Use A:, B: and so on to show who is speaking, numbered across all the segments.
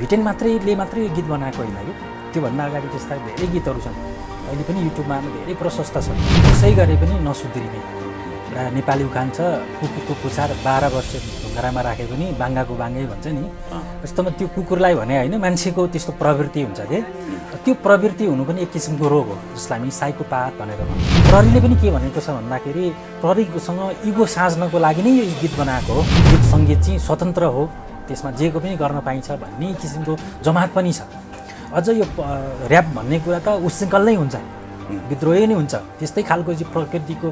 A: भिटेन मात्रै गीत बनाएको होइन कि त्योभन्दा अगाडि त्यस्ता धेरै गीतहरू छन् अहिले पनि युट्युबमा धेरै प्रशस्त छन् त्यसै गरे पनि नसुध्रिने एउटा नेपाली उखान छ कुकुरको पुछार 12 वर्ष ढुङ्गारामा राखे पनि बाङ्गाको बाङ्गै भन्छ नि वास्तवमा त्यो कुकुरलाई भने होइन मान्छेको त्यस्तो प्रवृत्ति हुन्छ के त्यो प्रवृत्ति हुनु पनि एक किसिमको रोग हो जसलाई हामी साइकोपाथ भनेर भन्छौँ प्रहरीले पनि के भनेको छ भन्दाखेरि प्रहरीसँग इगो साँच्नको लागि नै यो गीत बनाएको हो गीत सङ्गीत चाहिँ स्वतन्त्र हो त्यसमा जेको पनि गर्न पाइन्छ भन्ने किसिमको जमात पनि छ अझ यो र्याप भन्ने कुरा त उच्चकल नै हुन्छ विद्रोही नै हुन्छ त्यस्तै खालको चाहिँ प्रकृतिको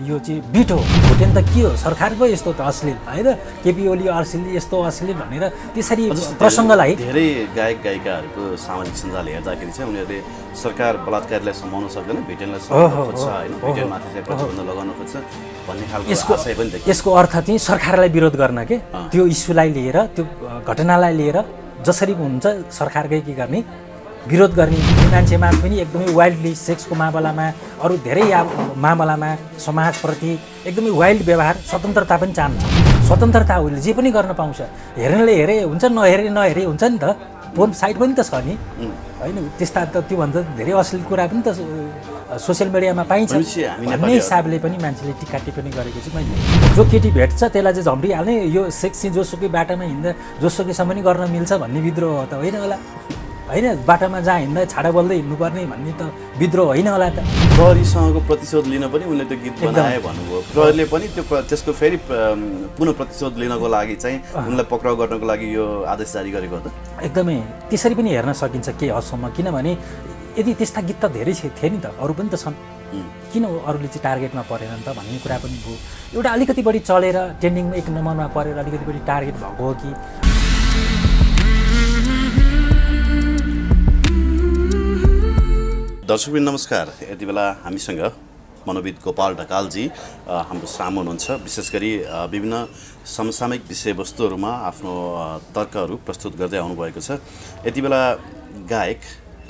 A: यो चाहिँ बिट हो भुटेन त के हो सरकारको यस्तो त अश्लील होइन केपी ओली अश्लील यस्तो अश्लील भनेर त्यसरी प्रसङ्गलाई
B: धेरै गायक गायिकाहरूको सामाजिक सञ्जाल हेर्दाखेरि चाहिँ उनीहरूले सरकार बलात्कारीलाई समाउन सक्दैन भिटेनलाई समाउन खोज्छ होइन भिटेनमाथि चाहिँ प्रतिबन्ध लगाउन खोज्छ भन्ने खालको आशय पनि देखिन्छ
A: यसको अर्थ चाहिँ सरकारलाई विरोध गर्न के त्यो इस्युलाई लिएर त्यो घटनालाई लिएर जसरी हुन्छ सरकारकै के गर्ने विरोध गर्ने मान्छेमा पनि एकदमै वाइल्डली सेक्सको मामलामा अरू धेरै मामलामा समाजप्रति एकदमै वाइल्ड व्यवहार स्वतन्त्रता पनि चाहन्छ स्वतन्त्रता उसले जे पनि गर्न पाउँछ हेर्नेले हेरे हुन्छ नहेरे हुन्छ नि त फोन साइट पनि त छ नि होइन त्यस्ता त त्योभन्दा धेरै अश्लील कुरा पनि त सोसियल मिडियामा पाइन्छ भन्ने हिसाबले पनि मान्छेले टिका टिप्पणी गरेको चाहिँ मैले जो केटी भेट्छ त्यसलाई चाहिँ झम्रिहाल्ने यो सेक्सी जोसुकै बाटोमा हिँड्दा जोसुकैसम्म पनि गर्न मिल्छ भन्ने विद्रोह हो त होइन होला होइन बाटोमा जहाँ हिँड्दा छाडा बोल्दै हिँड्नुपर्ने भन्ने त विद्रोह होइन होला त
B: प्रहरीसँगको प्रतिशोध लिन पनि उनले त्यो गीत बनाए भन्नुभयो प्रहरीले पनि त्यसको फेरि पुनः प्रतिशोध लिनको लागि चाहिँ उनलाई पक्राउ गर्नको लागि यो आदेश जारी गरेको हो त
A: एकदमै त्यसरी पनि हेर्न सकिन्छ के हदसम्म किनभने यदि त्यस्ता गीत त धेरै थिए नि त अरू पनि त छन् किन अरूले चाहिँ टार्गेटमा परेन त भन्ने कुरा पनि भयो एउटा अलिकति बढी चलेर ट्रेन्डिङमा 1 नम्बरमा परेर अलिकति बढी टार्गेट भएको हो कि
B: दर्शकबिन नमस्कार यति बेला हामीसँग मनोविद गोपाल ढकालजी हाम्रो सामु हुनुहुन्छ विशेष गरी विभिन्न समसामयिक विषयवस्तुहरूमा आफ्नो तर्कहरू प्रस्तुत गर्दै आउनुभएको छ यति बेला गायक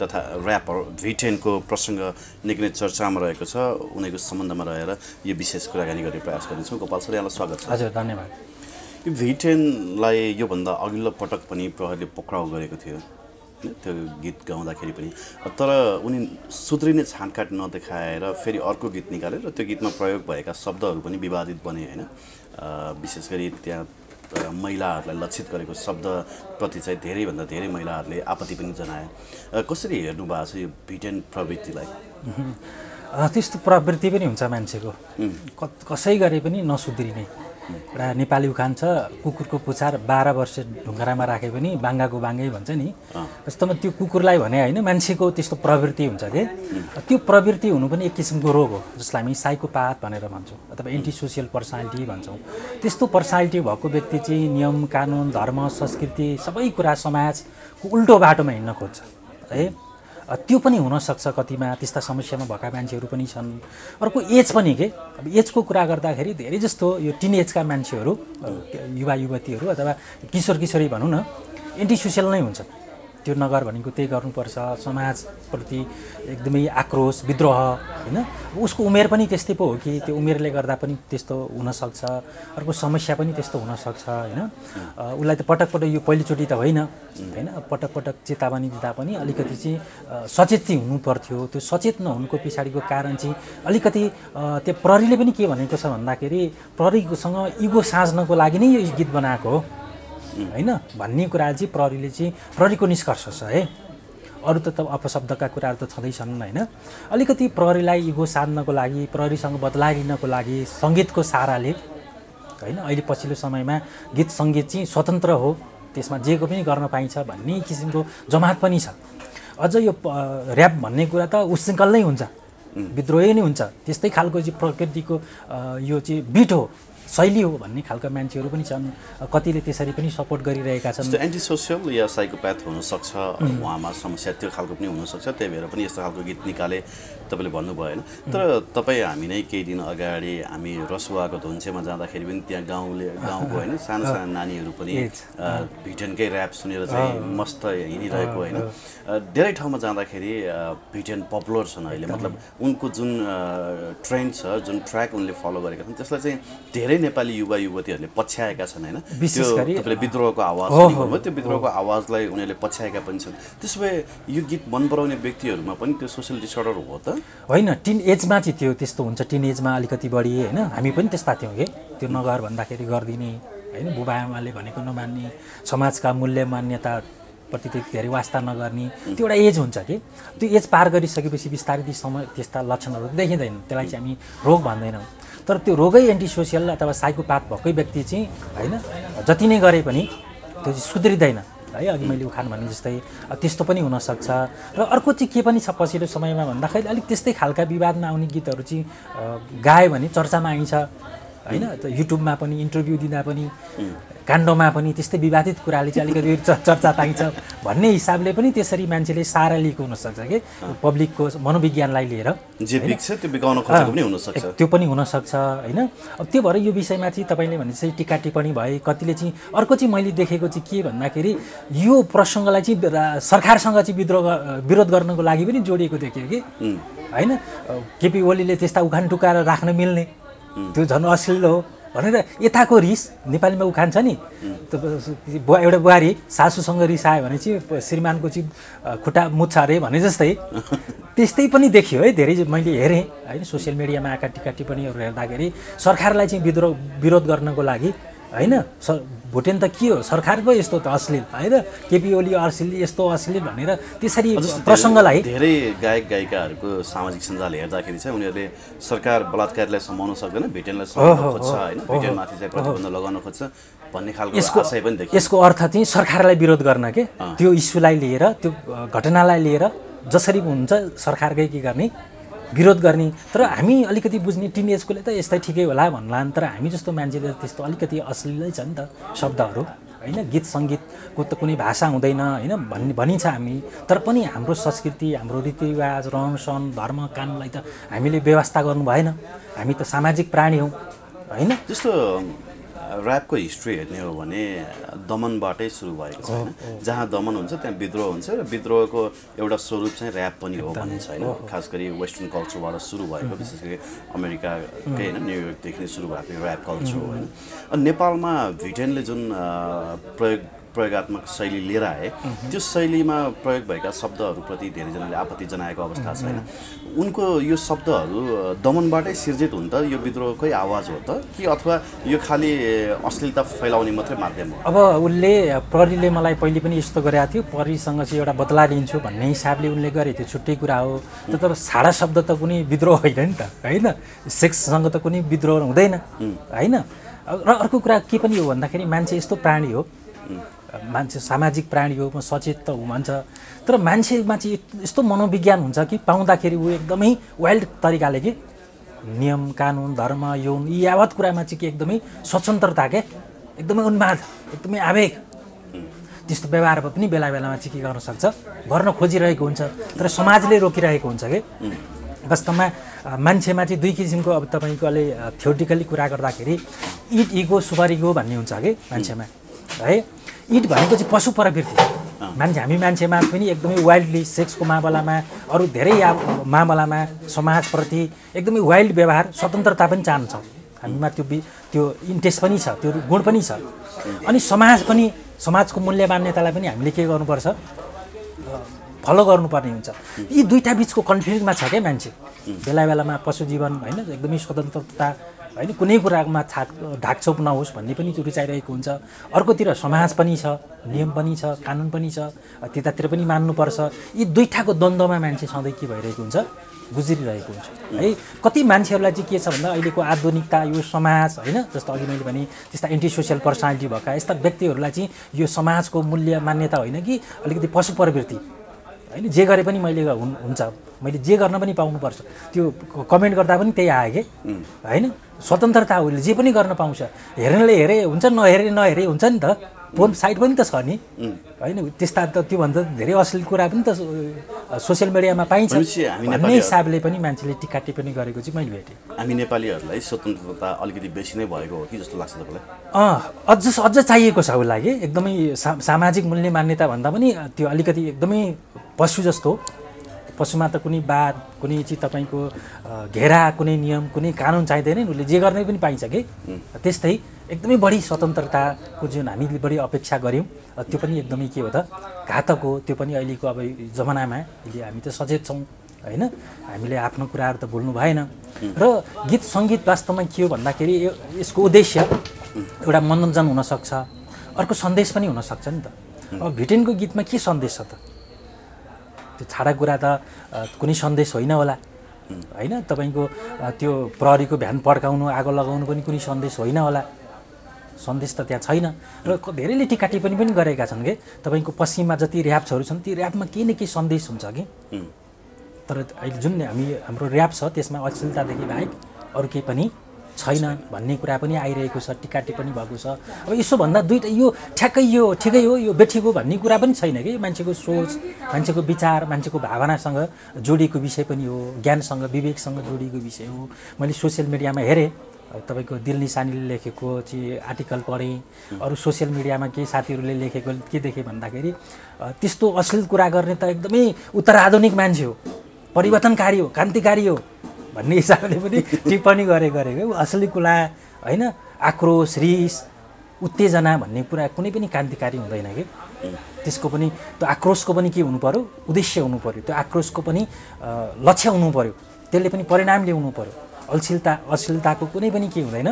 B: तथा ऱ्यापर भिटेनको प्रसङ्ग निकै नै चर्चामा रहेको छ उनीहरूको सम्बन्धमा रहेर यो विशेष कुराकानी गर्ने प्रयास गर्नेछौँ गोपाल सर यहाँलाई स्वागत छ
A: हजुर धन्यवाद
B: यो भिटेनलाई योभन्दा अघिल्लो पटक पनि प्रहरीले पक्राउ गरेको थियो त्यो गीत गाउँदाखेरि पनि तर उनी सुध्रिने छानकाट नदेखाएर फेरि अर्को गीत निकालेर त्यो गीतमा प्रयोग भएका शब्दहरू पनि विवादित बने होइन विशेष गरी त्यहाँ महिलाहरूलाई लक्षित गरेको शब्दप्रति चाहिँ धेरैभन्दा धेरै महिलाहरूले आपत्ति पनि जनाए कसरी हेर्नु भएको छ यो भिटेन प्रवृत्तिलाई
A: त्यस्तो प्रवृत्ति पनि हुन्छ मान्छेको कसै गरे पनि नसुध्रिने एउटा नेपाली उखान छ कुकुरको पुछार 12 वर्ष ढुङ्गारामा राखे पनि बाङ्गाको बाङ्गै भन्छ नि वास्तवमा त्यो कुकुरलाई भने होइन मान्छेको त्यस्तो प्रवृत्ति हुन्छ कि त्यो प्रवृत्ति हुनु पनि एक किसिमको रोग हो जसलाई हामी साइकोपाथ भनेर भन्छौँ अथवा एन्टी सोसियल पर्सनालिटी भन्छौँ त्यस्तो पर्सनालिटी भएको व्यक्ति चाहिँ नियम कानुन धर्म संस्कृति सबै कुरा समाजको उल्टो बाटोमा हिँड्न खोज्छ है त्यो पनि हुनसक्छ कतिमा त्यस्ता समस्यामा भएका मान्छेहरू पनि छन् अर्को एज पनि के अब एजको कुरा गर्दाखेरि धेरै जस्तो यो टिन एजका मान्छेहरू युवा युवतीहरू अथवा किशोर किशोरी भनौँ न एन्टी सोसियल नै हुन्छ त्यो नगर भनेको त्यही गर्नुपर्छ समाजप्रति एकदमै आक्रोश विद्रोह होइन उसको उमेर पनि त्यस्तै पो हो कि त्यो उमेरले गर्दा पनि त्यस्तो हुनसक्छ अर्को समस्या पनि त्यस्तो हुनसक्छ होइन उसलाई त पटक पटक यो पहिलोचोटि त होइन होइन पटक पटक चेतावनी दिँदा पनि अलिकति चाहिँ सचेत चाहिँ हुनु पर्थ्यो त्यो सचेत नहुनुको पछाडिको कारण चाहिँ अलिकति त्यो प्रहरीले पनि के भनेको छ भन्दाखेरि प्रहरीसँग इगो साँच्नको लागि नै यो गीत बनाएको हो होइन भन्ने कुरा चाहिँ प्रहरीको निष्कर्ष छ है अरू त अपशब्दका कुराहरू त छँदैछन् होइन अलिकति प्रहरीलाई इगो साध्नको लागि प्रहरीसँग बदला लिनको लागि सङ्गीतको सहाराले होइन अहिले पछिल्लो समयमा गीत सङ्गीत चाहिँ स्वतन्त्र हो त्यसमा जेको पनि गर्न पाइन्छ भन्ने किसिमको जमात पनि छ अझ यो र्याप भन्ने कुरा त उच्चकल नै हुन्छ विद्रोही नै हुन्छ त्यस्तै खालको चाहिँ प्रकृतिको यो चाहिँ बिट हो शैली हो भन्ने खालका मान्छेहरू पनि छन् कतिले त्यसरी पनि सपोर्ट गरिरहेका छन्
B: एन्टी सोसियल या साइकोप्याथ हुनसक्छ उहाँमा समस्या त्यो खालको पनि हुनसक्छ त्यही भएर पनि यस्तो खालको गीत निकाले तपाईँले भन्नुभयो होइन। तर तपाईँ हामी नै केही दिन अगाडि हामी रसुवाको धुन्चेमा जाँदाखेरि पनि त्यहाँ गाउँको होइन सानो सानो नानीहरू पनि भिटेनकै ऱ्याप सुनेर चाहिँ मस्त हिँडिरहेको होइन। धेरै ठाउँमा जाँदाखेरि भिटेन पपुलर छन् अहिले, मतलब उनको जुन ट्रेन्ड छ, जुन ट्र्याक उनले फलो गरेका छन् त्यसलाई चाहिँ धेरै नेपाली युवा युवतीहरूले पछ्याएका छन् होइन। त्यो तपाईँले विद्रोहको आवाज पनि भन्नुभयो, त्यो विद्रोहको आवाजलाई उनीहरूले पछ्याएका पनि छन्। त्यसो भए यो गीत मन पराउने व्यक्तिहरूमा पनि त्यो सोसियल डिसअर्डर हो त?
A: होइन, टिन एजमा चाहिँ त्यो त्यस्तो हुन्छ, टिन एजमा अलिकति बढी होइन। हामी पनि त्यस्ता थियौँ कि त्यो नगर भन्दाखेरि गरिदिने होइन, बुबा आमाले भनेको नमान्ने, समाजका मूल्य मान्यता प्रति धेरै वास्ता नगर्ने, त्यो एउटा एज हुन्छ कि त्यो एज पार गरिसकेपछि बिस्तारै ती समय त्यस्ता लक्षणहरू देखिँदैन। त्यसलाई चाहिँ हामी रोग भन्दैनौँ। तर त्यो रोगै एन्टी सोसियल अथवा साइकोपाथ भएकै व्यक्ति चाहिँ होइन जति नै गरे पनि त्यो चाहिँ सुध्रिँदैन है। अघि मैले उखान भने जस्तै त्यस्तो पनि हुनसक्छ। र अर्को चाहिँ के पनि छ पछिल्लो समयमा भन्दाखेरि अलिक त्यस्तै खालका विवादमा आउने गीतहरू चाहिँ गायो भने चर्चामा आइन्छ होइन। युट्युबमा पनि इन्टरभ्यू दिँदा पनि काण्डमा पनि त्यस्तै विवादित कुराले चाहिँ अलिकति चर्चा पाइन्छ भन्ने हिसाबले पनि त्यसरी मान्छेले सारा लिएको हुनसक्छ कि पब्लिकको मनोविज्ञानलाई लिएर
B: जे बिग्छ त्यो बिगाउन खोजेको पनि हुनसक्छ,
A: त्यो पनि हुनसक्छ होइन। अब त्यो भएर यो विषयमा चाहिँ तपाईँले भने चाहिँ टिका टिप्पणी भए कतिले चाहिँ अर्को चाहिँ मैले देखेको चाहिँ के भन्दाखेरि यो प्रसङ्गलाई चाहिँ सरकारसँग चाहिँ विरोध गर्नको लागि पनि जोडिएको देखियो कि होइन। केपी ओलीले त्यस्ता उखान टुकाएर राख्न मिल्ने त्यो झन् अश्लील हो भनेर यताको रिस नेपालीमा उखान छ नि, एउटा बुहारी सासूसँग रिसायो भने चाहिँ श्रीमानको चाहिँ खुट्टा मुच्छा अरे भने जस्तै त्यस्तै पनि देखियो है। धेरै मैले हेरेँ होइन सोसियल मिडियामा आएका टिका टिप्पणीहरू हेर्दाखेरि सरकारलाई चाहिँ विरोध गर्नको लागि होइन। भुटेन त के हो, सरकार पो यस्तो त अश्लील होइन, केपी ओली अश्लील यस्तो अश्लील भनेर त्यसरी प्रसङ्गलाई
B: धेरै गायक गायिकाहरूको सामाजिक सञ्जाल हेर्दाखेरि चाहिँ उनीहरूले सरकार बलात्कारीलाई समाउन सक्दैन, भिटेनलाई समाउन खोज्छ होइन, भिटेनमाथि चाहिँ प्रतिबन्ध लगाउन खोज्छ भन्ने खालको आशय पनि देखियो।
A: यसको अर्थ चाहिँ सरकारलाई विरोध गर्न के त्यो इस्युलाई लिएर त्यो घटनालाई लिएर जसरी हुन्छ सरकारकै के गर्ने विरोध गर्ने। तर हामी अलिकति बुझ्ने टिन एजकोले त यस्तै ठिकै होला भन्ला, तर हामी जस्तो मान्छेले त्यस्तो अलिकति अश्लीलै छ नि त शब्दहरू होइन। गीत सङ्गीतको त कुनै भाषा हुँदैन होइन भनिन्छ हामी, तर पनि हाम्रो संस्कृति, हाम्रो रीतिरिवाज, रहनसहन, धर्म कानुनलाई त हामीले व्यवस्था गर्नु भएन। हामी त सामाजिक प्राणी हौँ होइन।
B: जस्तो ऱ्यापको हिस्ट्री हेर्ने हो भने दमनबाटै सुरु भएको छ होइन। जहाँ दमन हुन्छ त्यहाँ विद्रोह हुन्छ र विद्रोहको एउटा स्वरूप चाहिँ ऱ्याप पनि हो भनिन्छ होइन। खास गरी वेस्टर्न कल्चरबाट सुरु भएको, विशेष गरी अमेरिकाकै होइन न्युयोर्कदेखि नै सुरु भएको राप कल्चर हो होइन। नेपालमा भिटेनले जुन प्रयोगात्मक शैली लिएर आए त्यो शैलीमा प्रयोग भएका शब्दहरूप्रति धेरैजनाले आपत्ति जनाएको अवस्था छ होइन। उनको यो शब्दहरू दमनबाटै सिर्जित हुन् त, यो विद्रोहकै आवाज हो त कि अथवा यो खालि अश्लीलता फैलाउने मात्रै माध्यम हो?
A: अब उसले प्रहरीले मलाई पहिले पनि यस्तो गरेको थियो, प्रहरीसँग चाहिँ एउटा बदला लिन्छु भन्ने हिसाबले उनले गरे, त्यो छुट्टै कुरा हो। तर छाडा शब्द त कुनै विद्रोह होइन नि त होइन, सेक्ससँग त कुनै विद्रोह हुँदैन होइन। र अर्को कुरा के पनि हो भन्दाखेरि मान्छे यस्तो प्राणी हो, मान्छे सामाजिक प्राणी हो, म सचेत त भन्छ, तर मान्छेमा चाहिँ यस्तो मनोविज्ञान हुन्छ कि पाउँदाखेरि ऊ एकदमै वाइल्ड तरिकाले कि नियम कानुन धर्म यौन यी यावत कुरामा चाहिँ कि एकदमै स्वतन्त्रता के एकदमै उन्माद एकदमै आवेग त्यस्तो व्यवहार पनि बेला बेलामा चाहिँ के गर्न सक्छ, गर्न खोजिरहेको हुन्छ, तर समाजले रोकिरहेको हुन्छ कि। वास्तवमा मान्छेमा चाहिँ दुई किसिमको अब तपाईँकोले थ्योरिटिकली कुरा गर्दाखेरि इट इगो सुपर इगो भन्ने हुन्छ कि मान्छेमा है। इट भनेको चाहिँ पशु प्रवृत्ति, हामी मान्छेमा पनि एकदमै वाइल्डली सेक्सको मामलामा अरू धेरै मामलामा समाजप्रति एकदमै वाइल्ड व्यवहार स्वतन्त्रता पनि चाहन्छौँ हामीमा, त्यो इन्ट्रेस्ट पनि छ, त्यो गुण पनि छ। अनि समाजको मूल्य मान्यतालाई पनि हामीले के गर्नुपर्छ, फलो गर्नुपर्ने हुन्छ। यी दुईटा बिचको कन्फ्लिक्टमा छ क्या मान्छे बेला बेलामा। पशु जीवन होइन एकदमै स्वतन्त्रता होइन, कुनै कुरामा ढाकछोप नहोस् भन्ने पनि रुचाइरहेको हुन्छ। अर्कोतिर समाज पनि छ, नियम पनि छ, कानुन पनि छ, त्यतातिर पनि मान्नुपर्छ। यी दुईटाको द्वन्द्वमा मान्छे सधैँ के भइरहेको हुन्छ, गुज्रिरहेको हुन्छ है। कति मान्छेहरूलाई चाहिँ के छ भन्दा अहिलेको आधुनिकता यो समाज होइन, जस्तो अघि मैले भने त्यस्ता एन्टी सोसियल पर्सनालिटी भएका यस्ता व्यक्तिहरूलाई चाहिँ यो समाजको मूल्य मान्यता होइन कि अलिकति पशु प्रवृत्ति होइन, जे गरे पनि मैले हुन्छ, मैले जे गर्न पनि पाउनुपर्छ। त्यो कमेन्ट गर्दा पनि त्यही आयो कि होइन, स्वतन्त्रता उसले जे पनि गर्न पाउँछ, हेर्नेले हेरे हुन्छ, नहेरे हुन्छ नि त पोर्न साइट पनि त छ नि होइन त्यस्ता त त्योभन्दा धेरै अश्लील कुरा पनि त सोसियल मिडियामा पाइन्छ भन्ने हिसाबले पनि मान्छेले टिका टिप्पणी गरेको चाहिँ मैले भेटेँ।
B: हामी नेपालीहरूलाई स्वतन्त्रता अलिकति बेसी नै भएको हो कि जस्तो लाग्छ तपाईँलाई?
A: अझ चाहिएको छ उसलाई कि एकदमै सामाजिक मूल्य मान्यता भन्दा पनि त्यो अलिकति एकदमै पशु जस्तो पशुमा त कुनै बात कुनै चाहिँ तपाईँको घेरा कुनै नियम कुनै कानुन चाहिँदैन उसले जे गर्ने पनि पाइन्छ कि त्यस्तै एकदमै बढी स्वतन्त्रताको जुन हामीले बढी अपेक्षा गऱ्यौँ त्यो पनि एकदमै के हो त घातक हो। त्यो पनि अहिलेको अब जमानामा अहिले हामी त सचेत छौँ होइन हामीले आफ्नो कुराहरू त भुल्नु भएन। र गीत सङ्गीत वास्तवमा के हो भन्दाखेरि यसको उद्देश्य एउटा मनोरञ्जन हुनसक्छ अर्को सन्देश पनि हुनसक्छ नि त। अब भिटेनको गीतमा के सन्देश छ त? त्यो छाडा कुरा त कुनै सन्देश होइन होला होइन तपाईँको त्यो प्रहरीको भ्यान पड्काउनु आगो लगाउनु पनि कुनै सन्देश होइन होला सन्देश त त्यहाँ छैन। र धेरैले टिका टिप्पणी पनि गरेका छन् कि तपाईँको पश्चिममा जति ऱ्याप्सहरू छन् ती ऱ्यापमा केही न केही सन्देश हुन्छ कि तर अहिले जुन हाम्रो ऱ्याप छ त्यसमा अश्लीलतादेखि बाहेक अरू केही पनि छैन भन्ने कुरा पनि आइरहेको छ टिका टिप्पणी भएको छ। अब यसो भन्दा दुईवटा यो ठ्याक्कै यो ठिकै हो यो बेठीको भन्ने कुरा पनि छैन कि मान्छेको सोच मान्छेको विचार मान्छेको भावनासँग जोडिएको विषय पनि हो ज्ञानसँग विवेकसँग जोडिएको विषय हो। मैले सोसियल मिडियामा हेरेँ तपाईँको दिल निशानीले लेखेको चाहिँ आर्टिकल पढेँ अरू सोसियल मिडियामा केही साथीहरूले लेखेको के देखेँ भन्दाखेरि त्यस्तो अश्लील कुरा गर्ने त एकदमै उत्तराधुनिक मान्छे हो परिवर्तनकारी हो क्रान्तिकारी हो भन्ने हिसाबले पनि टिप्पणी गरेको असली कुरा होइन आक्रोश रिस उत्तेजना भन्ने कुरा कुनै पनि क्रान्तिकारी हुँदैन कि त्यसको पनि त्यो आक्रोशको पनि के हुनु पर्यो उद्देश्य हुनु पर्यो त्यो आक्रोशको पनि लक्ष्य हुनु पर्यो त्यसले पनि परिणाम ल्याउनु पर्यो। अश्लीलताको कुनै पनि के हुँदैन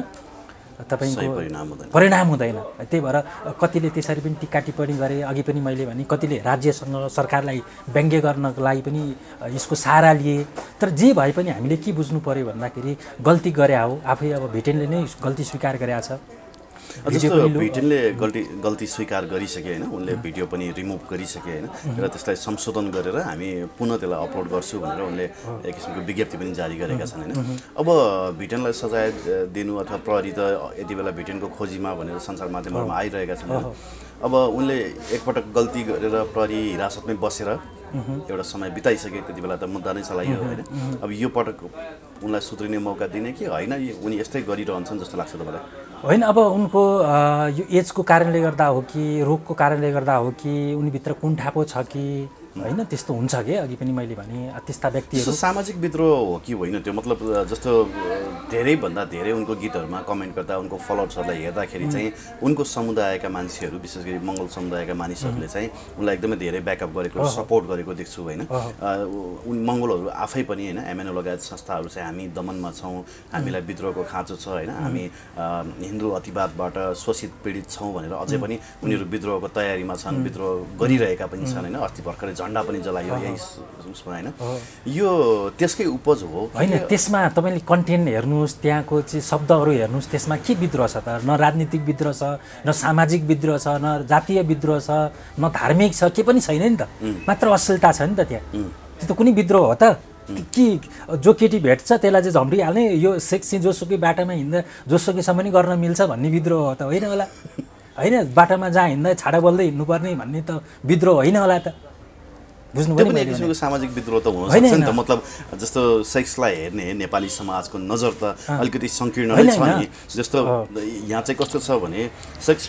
A: तपाईँको परिणाम हुँदैन। त्यही भएर कतिले त्यसरी पनि टिका टिप्पणी गरे अघि पनि मैले भने कतिले राज्यसँग सरकारलाई व्यङ्ग्य गर्नको लागि पनि यसको सहारा लिए। तर जे भए पनि हामीले के बुझ्नु पर्यो भन्दाखेरि गल्ती गरे हो आफै अब भिटेनले नै गल्ती स्वीकार गरेका छ।
B: जस्तो भिटेनले गल्ती स्वीकार गरिसके होइन उनले भिडियो पनि रिमुभ गरिसके होइन र त्यसलाई संशोधन गरेर हामी पुनः त्यसलाई अपलोड गर्छु भनेर उनले एक किसिमको विज्ञप्ति पनि जारी गरेका छन् होइन। अब भिटेनलाई सजाय दिनु अथवा प्रहरी त यति बेला भिटेनको खोजीमा भनेर सञ्चार माध्यमहरूमा आइरहेका छन्। अब उनले एकपटक गल्ती गरेर प्रहरी हिरासतमै बसेर एउटा समय बिताइसके त्यति बेला त मुद्दा नै चलाइयो होइन। अब यो पटक उनलाई सुध्रिने मौका दिने कि होइन उनी यस्तै गरिरहन्छन् जस्तो लाग्छ तपाईँलाई?
A: होइन अब उनको यो एजको कारणले गर्दा हो कि रोगको कारणले गर्दा हो कि उनीभित्र कुण्ठापो छ कि होइन त्यस्तो हुन्छ कि अघि पनि मैले भने त्यस्ता व्यक्तिहरू
B: सामाजिक विद्रोह हो कि होइन त्यो मतलब जस्तो धेरैभन्दा धेरै उनको गीतहरूमा कमेन्ट गर्दा उनको फलोअर्सहरूलाई हेर्दाखेरि चाहिँ उनको समुदायका मान्छेहरू विशेष गरी मङ्गल समुदायका मानिसहरूले चाहिँ उनलाई एकदमै धेरै ब्याकअप गरेको सपोर्ट गरेको देख्छु होइन। उन मङ्गलहरू आफै पनि होइन एमएनओ लगायत संस्थाहरू चाहिँ हामी दमनमा छौँ हामीलाई विद्रोहको खाँचो छ होइन हामी हिन्दू अतिवादबाट शोषित पीडित छौँ भनेर अझै पनि उनीहरू विद्रोहको तयारीमा छन् विद्रोह गरिरहेका पनि छन् होइन। अस्ति भर्खरै झन्डा पनि जलायो यही उसमा होइन यो त्यसकै उपज हो
A: होइन। त्यसमा तपाईँले कन्टेन्ट हेर्नुहोस् त्यहाँको चाहिँ शब्दहरू हेर्नुहोस् त्यसमा के विद्रोह छ त? न राजनीतिक विद्रोह छ न सामाजिक विद्रोह छ न जातीय विद्रोह छ न धार्मिक छ के पनि छैन नि त मात्र अश्लीलता छ नि त त्यहाँ। त्यो त कुनै विद्रोह हो त कि जो केटी भेट्छ त्यसलाई चाहिँ झम्रिहाल्ने यो सेक्सी जोसुकै बाटोमा हिँड्दा जोसुकैसम्म पनि गर्न मिल्छ भन्ने विद्रोह हो त होइन होला होइन। बाटोमा जहाँ हिँड्दा छाडा बोल्दै हिँड्नुपर्ने भन्ने त विद्रोह होइन होला त बुझ्नु पनि
B: एक किसिमको सामाजिक विद्रोह त हुन सक्छ नि त। मतलब जस्तो सेक्सलाई हेर्ने नेपाली समाजको नजर त अलिकति सङ्कीर्ण नै छ नि। जस्तो यहाँ चाहिँ कस्तो छ भने सेक्स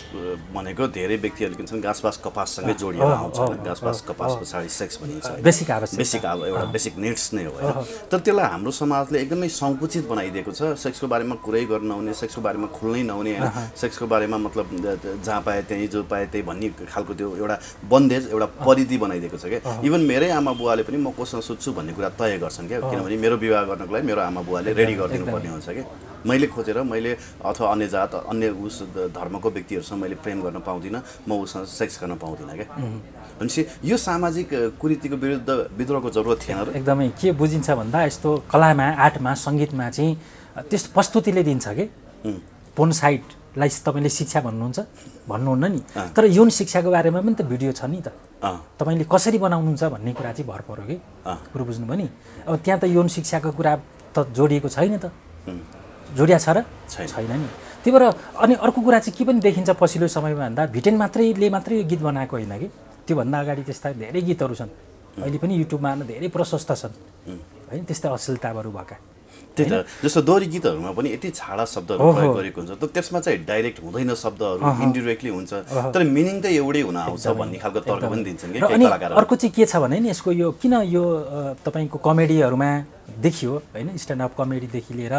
B: भनेको धेरै व्यक्तिहरूले के भन्छन् घाँसपास कपाससँगै जोडिएर आउँछ घाँसपास कपास पछाडि सेक्स भनिन्छ
A: बेसिक
B: एउटा बेसिक निड्स नै हो होइन। तर त्यसलाई हाम्रो समाजले एकदमै सङ्कुचित बनाइदिएको छ सेक्सको बारेमा कुरै गर्न नहुने सेक्सको बारेमा खुल्नै नहुने होइन सेक्सको बारेमा मतलब जहाँ पाए त्यहीँ जो पाए त्यही भन्ने खालको त्यो एउटा बन्देज एउटा परिधि बनाइदिएको छ क्या। मेरै आमा बुवाले पनि म कोसँग सुत्छु भन्ने कुरा तय गर्छन् क्या किनभने मेरो विवाह गर्नको लागि मेरो आमा बुवाले रेडी गरिदिनु पर्ने हुन्छ क्या। मैले खोजेर मैले अथवा अन्य जात अन्य उस धर्मको व्यक्तिहरूसँग मैले प्रेम गर्न पाउँदिनँ म उसँग सेक्स गर्न पाउँदिनँ क्या। भनेपछि यो सामाजिक कुरीतिको विरुद्ध विद्रोहको जरुरत थिएन र
A: एकदमै के बुझिन्छ भन्दा यस्तो कलामा आर्टमा सङ्गीतमा चाहिँ त्यस्तो प्रस्तुतिले दिन्छ कि पोर्न साइटलाई तपाईँले शिक्षा भन्नुहुन्न नि तर यौन शिक्षाको बारेमा पनि त भिडियो छ नि त तपाईँले कसरी बनाउनुहुन्छ भन्ने कुरा चाहिँ भर पर्यो कि कुरो बुझ्नुभयो नि। अब त्यहाँ त यौन शिक्षाको कुरा त जोडिएको छैन त जोडिया छ र छैन नि। त्यही भएर अनि अर्को कुरा चाहिँ के पनि देखिन्छ पछिल्लो समयमा भन्दा भिटेन मात्रै यो गीत बनाएको होइन कि त्योभन्दा अगाडि त्यस्ता धेरै गीतहरू छन् अहिले पनि युट्युबमा धेरै प्रशस्त छन् होइन त्यस्तै अश्लीलताहरू भएका
B: त्यही त जस्तो दोहोरी गीतहरूमा पनि यति छाडा शब्दहरू प्रयोग गरेको हुन्छ त त्यसमा चाहिँ डाइरेक्ट हुँदैन शब्दहरू इन्डिरेक्टली हुन्छ तर मिनिङ त एउटै हुन आउँछ भन्ने खालको तर्क पनि दिन्छन् कि
A: अनि अर्को चाहिँ के छ भने नि यसको यो किन यो तपाईँको कमेडीहरूमा देखियो होइन स्ट्यान्डअप कमेडीदेखि लिएर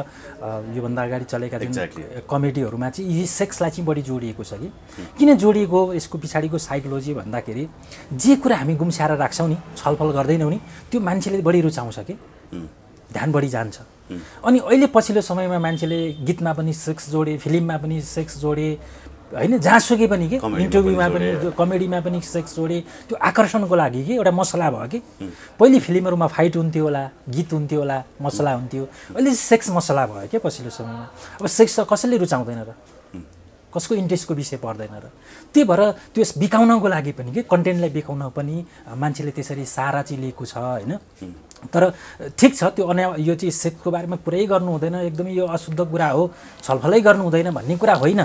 A: योभन्दा अगाडि चलेका जुन कमेडीहरूमा चाहिँ यी सेक्सलाई चाहिँ बढी जोडिएको छ कि किन जोडिएको यसको पछाडिको साइकोलोजी भन्दाखेरि जे कुरा हामी गुम्स्याएर राख्छौँ नि छलफल गर्दैनौँ नि त्यो मान्छेले बढी रुचाउँछ कि ध्यान बढी जान्छ अनि अहिले पछिल्लो समयमा मान्छेले गीतमा पनि सेक्स जोडे फिल्ममा पनि सेक्स जोडे होइन जहाँसुकै पनि कि इन्टरभ्यूमा पनि कमेडीमा पनि सेक्स जोडे त्यो आकर्षणको लागि कि एउटा मसला भयो कि पहिले फिल्महरूमा फाइट हुन्थ्यो होला गीत हुन्थ्यो होला मसला हुन्थ्यो अहिले सेक्स मसला भयो क्या पछिल्लो समयमा अब सेक्स त कसैले रुचाउँदैन र कसको इन्ट्रेस्टको विषय पर्दैन र त्यही भएर त्यो बिकाउनको लागि पनि कि कन्टेन्टलाई बिकाउन पनि मान्छेले त्यसरी सारा चाहिँ लिएको छ होइन तर ठिक छ त्यो यो चाहिँ सेक्सको बारेमा कुरै गर्नु हुँदैन एकदमै यो अशुद्ध कुरा हो छलफलै गर्नु हुँदैन भन्ने कुरा होइन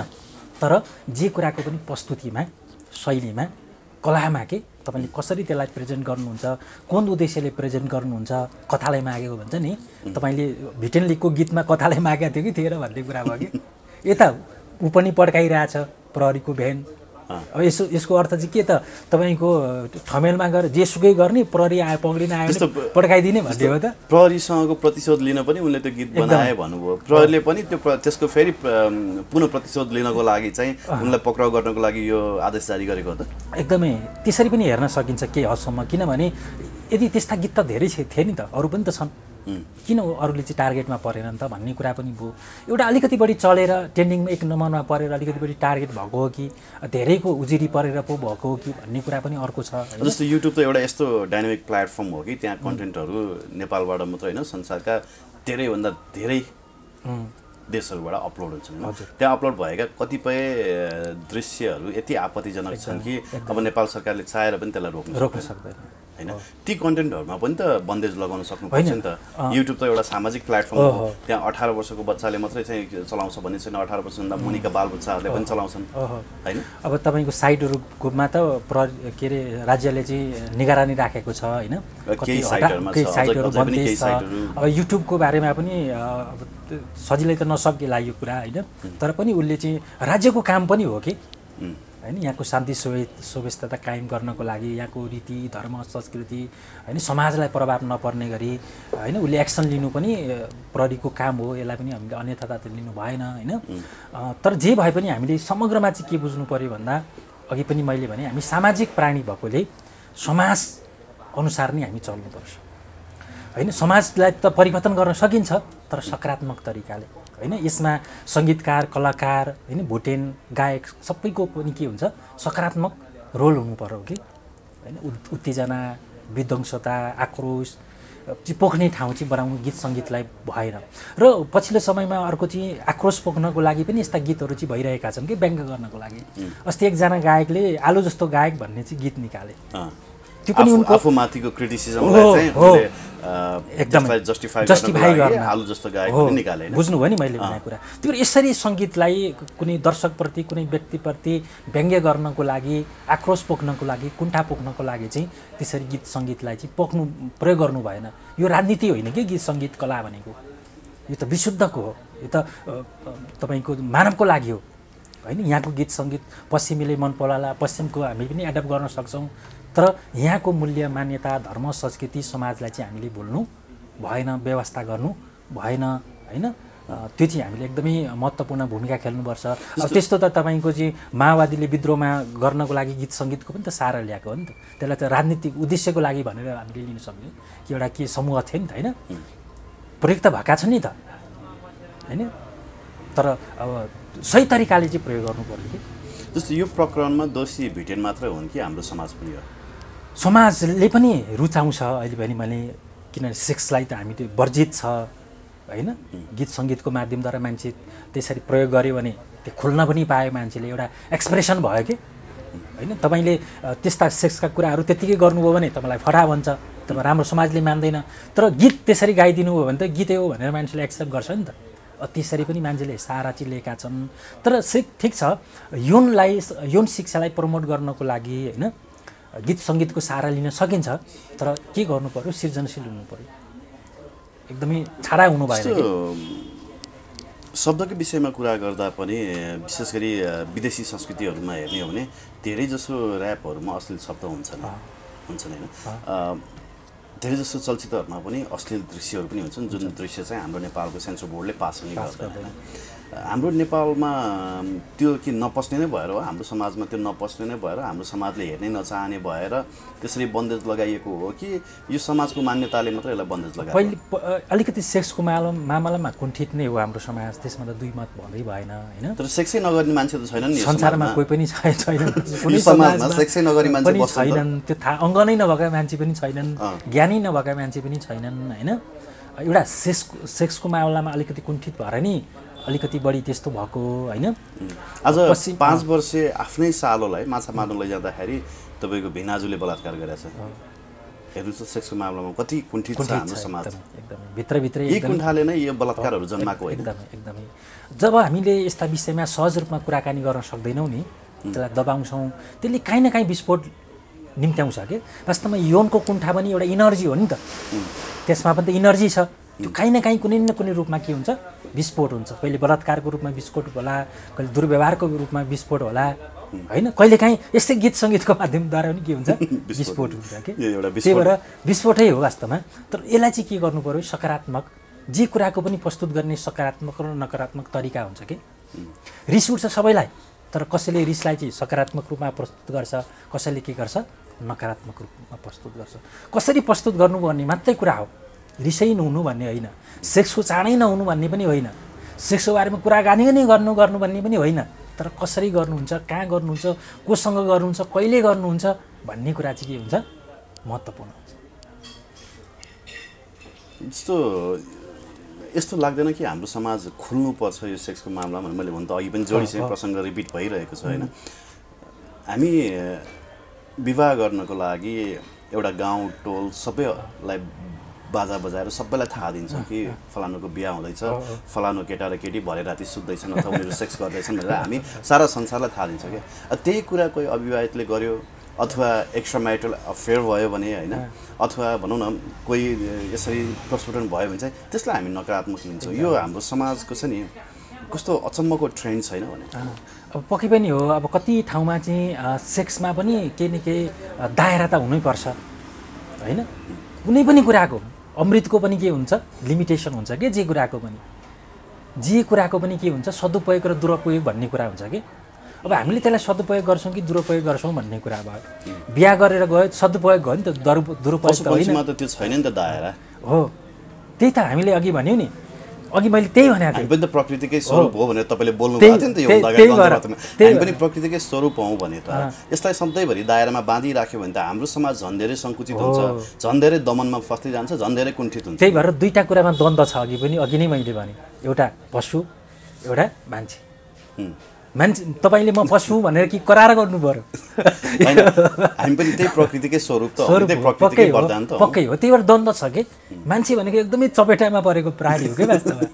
A: तर जे कुराको पनि प्रस्तुतिमा शैलीमा कलामा के तपाईँले कसरी त्यसलाई प्रेजेन्ट गर्नुहुन्छ कुन उद्देश्यले प्रेजेन्ट गर्नुहुन्छ कथालाई मागेको भन्छ नि तपाईँले भिटेन लिगको गीतमा कथालाई मागेको थियो कि थिएन भन्ने कुरा भयो कि यता ऊ पनि पड्काइरहेछ प्रहरीको भ्यान अब यसको अर्थ चाहिँ के त तपाईँको ठमेलमा गएर जेसुकै गर्ने प्रहरी आयो पक्रिन आयो पड्काइदिने भन्ने हो त
B: प्रहरीसँगको प्रतिशोध लिन पनि उनले त्यो गीत बनाए भन्नुभयो प्रहरीले पनि त्यसको फेरि पुनः प्रतिशोध लिनको लागि चाहिँ उनलाई पक्राउ गर्नको लागि यो आदेश जारी गरेको हो त
A: एकदमै त्यसरी पनि हेर्न सकिन्छ केही हदसम्म किनभने यदि त्यस्ता गीत त धेरै थिए नि त अरू पनि त छन् किन अरूले चाहिँ टार्गेटमा परेनन् त भन्ने कुरा पनि भयो एउटा अलिकति बढी चलेर ट्रेन्डिङमा एक नम्बरमा परेर अलिकति बढी टार्गेट भएको हो कि धेरैको उजुरी परेर पो भएको हो कि भन्ने कुरा पनि अर्को छ
B: जस्तो युट्युब त एउटा यस्तो डाइनामिक प्लेटफर्म हो कि त्यहाँ कन्टेन्टहरू नेपालबाट मात्रै होइन संसारका धेरैभन्दा धेरै देशहरूबाट अपलोड हुन्छन् त्यहाँ अपलोड भएका कतिपय दृश्यहरू यति आपत्तिजनक छन् कि अब नेपाल सरकारले चाहेर पनि त्यसलाई रोक्न सक्दैन हैन ती कन्टेन्टहरुमा पनि त बन्देज लगाउन सक्नुपर्छ नि त युट्युब त एउटा सामाजिक प्लेटफर्म हो त्यहाँ 18 वर्षको बच्चाले मात्रै चाहिँ चलाउँछ भन्ने छैन 18 वर्षभन्दा मुनिका बालबच्चाहरूले पनि चलाउँछन् हैन
A: अब तपाईको साइटहरुमा त के रे राज्यले चाहिँ निगरानी राखेको छ हैन
B: केही साइटहरुमा छ
A: अब युट्युबको बारेमा पनि सजिलै त नसकिला यो कुरा हैन तर पनि उले चाहिँ राज्यको काम पनि हो कि हैन यहाँको शान्ति सुव्यवस्था कायम गर्नको लागि यहाँको रीति धर्म संस्कृति हैन समाजलाई प्रभाव नपर्ने गरी हैन उले एक्सन लिनु पनि प्रहरीको काम हो यसलाई पनि हामीले अन्यथा त लिनु भएन हैन तर जे भए पनि हामीले समग्रमा चाहिँ के बुझ्नु पर्यो भन्दा अघि पनि मैले भने हामी सामाजिक प्राणी भएकोले समाज अनुसार नै हामी चल्नुपर्छ हैन समाजलाई त परिवर्तन गर्न सकिन्छ तर सकारात्मक तरिकाले हैन यसमा संगीतकार कलाकार हैन भोटेन गायक सबैको पनि के हुन्छ सकारात्मक रोल हुनु पर्यो कि हैन उत्तेजना विध्वंसता आक्रोश पोख्ने ठाउँ चाहिँ बनाउनु गीत संगीतलाई भएन र पछिल्लो समयमा अर्को चाहिँ आक्रोश पोख्नको लागि पनि यस्ता गीतहरू चाहिँ भइरहेका छन् कि व्यङ्ग गर्नको लागि अस्ति एकजना गायकले आलु जस्तो गायक भन्ने चाहिँ गीत निकाले
B: त्यो पनि उनको आफूमाथिको क्रिटिसिजमलाई चाहिँ उनले एकदम जस्टिफाई गर्न आलु जस्तो गायक पनि निकाले
A: बुझ्नु भयो नि मैले भनेको कुरा त्यो यसरी संगीतलाई कुनै दर्शकप्रति कुनै व्यक्तिप्रति व्यङ्ग्य गर्नको लागि आक्रोश पोख्नको लागि कुण्ठा पोख्नको लागि चाहिँ त्यसरी गीत संगीतलाई चाहिँ प्रयोग गर्नु भएन यो राजनीति होइन कि गीत संगीत कला भनेको यो त विशुद्धको हो यो त तपाईको मानवको लागि हो हैन यहाँको गीत संगीत पश्चिमीले मन पराला पश्चिमको हामी पनि एडप्ट गर्न सक्छौं तर यहाँको मूल्य मान्यता धर्म संस्कृति समाजलाई चाहिँ हामीले भुल्नु भएन व्यवस्था गर्नु भएन हैन त्यो चाहिँ हामीले एकदमै महत्त्वपूर्ण भूमिका खेल्नुपर्छ अब त्यस्तो त तपाईको चाहिँ माओवादीले विद्रोहमा गर्नको लागि गीत संगीतको पनि त सारा ल्याएको हो नि त त्यसलाई त राजनीतिक उद्देश्यको लागि भनेर हामीले लिन सक्ने कि एउटा के समूह थियो नि त हैन प्रयोग त भएका छन् नि त हैन तर अब सही तरिकाले चाहिँ प्रयोग गर्नु पर्यो कि
B: जस्तो यो प्रकरणमा दोषी भिटेन मात्रै हुन् कि हाम्रो समाज पनि हो
A: समाजले पनि रुचाउँछ अहिले पनि मैले किनभने सेक्सलाई त हामी त्यो वर्जित छ हैन गीत संगीतको माध्यमद्वारा मान्छे त्यसरी प्रयोग गर्यो भने त्यो खुल्न पनि पायो मान्छेले एउटा एक्सप्रेसन भयो कि हैन तपाईले त्यस्ता सेक्सका कुराहरू त्यतिकै गर्नुभयो भने तपाईलाई फटा भन्छ तपाईँ राम्रो समाजले मान्दैन तर गीत त्यसरी गाइदिनु हो भने त गीतै हो भनेर मान्छेले एक्सेप्ट गर्छ नि त त्यसरी पनि मान्छेले सहारा चिलेका छन्। तर ठिक छ, यौन शिक्षालाई प्रमोट गर्नको लागि होइन गीत सङ्गीतको सहारा लिन सकिन्छ, तर के गर्नु पर्यो, सृजनशील हुनु पर्यो, एकदमै छाडा हुनु भएन।
B: शब्दको विषयमा कुरा गर्दा पनि विशेष गरी विदेशी संस्कृतिहरूमा हेर्ने हो भने धेरै जसो ऱ्यापहरूमा अश्लील शब्द हुन्छन् होइन। धेरै जसो चलचित्रहरूमा पनि अश्लील दृश्यहरू पनि हुन्छन्, जुन दृश्य चाहिँ हाम्रो नेपालको सेन्सर बोर्डले पास पनि गर्दैन। हाम्रो नेपालमा त्यो के नपस्ने नै भएर हो, हाम्रो समाजमा त्यो नपस्ने नै भएर, हाम्रो समाजले हेर्नै नचाहने भएर त्यसरी बन्देज लगाइएको हो कि यो समाजको मान्यताले मात्रै यसलाई बन्देज लगाएको?
A: पहिले अलिकति सेक्सको मामलामा कुण्ठित नै हो हाम्रो समाज, त्यसमा त दुई मत भन्दै भएन होइन।
B: तर सेक्सै नगर्ने मान्छे त छैनन् नि
A: संसारमा, कोही पनि छैनन्,
B: कुनै समाजमा सेक्सै नगर्ने मान्छे
A: छैनन्, त्यो थाहा अङ्ग नै नभएका मान्छे पनि छैनन्, ज्ञानै नभएका मान्छे पनि छैनन् होइन। एउटा सेक्सको मामलामा अलिकति कुण्ठित भएर नि अलिकति बढी त्यस्तो भएको होइन।
B: आज 5 वर्षे आफ्नै सालोलाई माछा मार्न लैजाँदाखेरि तपाईँको भिनाजुले बलात्कार गरेछ। हेर्नुहोस् त सेक्सको मामलामा कति कुण्ठित छ हाम्रो समाज।
A: एकदमै भित्रभित्रै
B: यही कुण्ठाले नै यो बलात्कारहरू जन्माएको होइन।
A: एकदमै जब हामीले यस्ता विषयमा सहज रूपमा कुराकानी गर्न सक्दैनौँ नि, त्यसलाई दबाउँछौँ, त्यसले काहीँ न काहीँ विस्फोट निम्त्याउँछ कि। वास्तवमा यौनको कुण्ठा पनि एउटा इनर्जी हो नि त, त्यसमा पनि त इनर्जी छ, त्यो काहीँ न काहीँ कुनै न कुनै रूपमा के हुन्छ, विस्फोट हुन्छ। कहिले बलात्कारको रूपमा विस्फोट होला, कहिले दुर्व्यवहारको रूपमा विस्फोट होला होइन, कहिले काहीँ यस्तै गीत सङ्गीतको माध्यमद्वारा पनि के हुन्छ, विस्फोट हुन्छ कि। त्यही भएर विस्फोटै हो वास्तवमा। तर यसलाई चाहिँ के गर्नु पर्यो, सकारात्मक, जे कुराको पनि प्रस्तुत गर्ने सकारात्मक र नकारात्मक तरिका हुन्छ कि। रिस उठ्छ सबैलाई, तर कसैले रिसलाई चाहिँ सकारात्मक रूपमा प्रस्तुत गर्छ, कसैले के गर्छ, नकारात्मक रूपमा प्रस्तुत गर्छ। कसरी प्रस्तुत गर्नुपर्ने मात्रै कुरा हो, रिसै नहुनु भन्ने होइन, सेक्सको चाँडै नहुनु भन्ने पनि होइन, सेक्सको बारेमा कुराकानी नै गर्नु भन्ने पनि होइन, तर कसरी गर्नुहुन्छ, कहाँ गर्नुहुन्छ, कोसँग गर्नुहुन्छ, कहिले गर्नुहुन्छ भन्ने कुरा चाहिँ के हुन्छ, महत्त्वपूर्ण हुन्छ।
B: यस्तो लाग्दैन कि हाम्रो समाज खुल्नुपर्छ यो सेक्सको मामलामा? मैले भन्नु त अघि पनि जोडिसकेँ, प्रसङ्ग रिपिट भइरहेको छ होइन। हामी विवाह गर्नको लागि एउटा गाउँ टोल सबैलाई बाजा बजाएर सबैलाई थाहा दिन्छ कि फलानुको बिहा हुँदैछ, फलानु केटा र केटी भरे राति सुत्दैछन् अथवा उनीहरू सेक्स गर्दैछन् भनेर हामी सारा संसारलाई थाहा दिन्छ क्या। त्यही कुरा कोही अविवाहितले गर्यो अथवा एक्स्ट्रा म्यारिटल अफेयर भयो भने होइन, अथवा भनौँ न कोही यसरी प्रस्फुटन भयो भने चाहिँ त्यसलाई हामी नकारात्मक लिन्छौँ। यो हाम्रो समाजको छ नि कस्तो अचम्मको ट्रेन्ड छैन भने?
A: अब पक्कै पनि हो। अब कति ठाउँमा चाहिँ सेक्समा पनि केही न केही दायरा त हुनैपर्छ होइन। कुनै पनि कुराको, अमृतको पनि के हुन्छ, लिमिटेसन हुन्छ कि। जे कुराको पनि के हुन्छ, सदुपयोग र दुरुपयोग भन्ने कुरा हुन्छ कि। अब हामीले त्यसलाई सदुपयोग गर्छौँ कि दुरुपयोग गर्छौँ भन्ने कुरा भयो। बिहा गरेर गयो सदुपयोग भयो नि त, दुरुपयोग त होइन।
B: त्यो छैन नि त दायरा
A: हो। त्यही त हामीले अघि भन्यौँ नि, अघि मैले त्यही भनेको
B: थिएँ। हामी पनि त प्रकृतिकै स्वरूप हो भनेर तपाईँले बोल्नु भएको थियो नि त यो अगाडि। हामी पनि प्रकृतिकै स्वरूप हौँ भने त यसलाई सधैँभरि दायरामा बाँधिराख्यो भने त हाम्रो समाज झन् धेरै सङ्कुचित हुन्छ, झन् धेरै दमनमा फस्दै जान्छ, झन् धेरै कुण्ठित हुन्छ।
A: त्यही भएर दुईवटा कुरामा द्वन्द्व छ। अघि नै मैले भने, एउटा पशु, एउटा मान्छे। तपाईँले म पशु भनेर कि करार गर्नु पर्यो?
B: हामी पनि त्यही प्रकृतिकै स्वरूप त हो, प्रकृतिकै वरदान त हो।
A: पक्कै हो। त्यही भएर द्वन्द्व छ कि। मान्छे भनेको एकदमै चपेटामा परेको प्राणी हो कि वास्तवमा।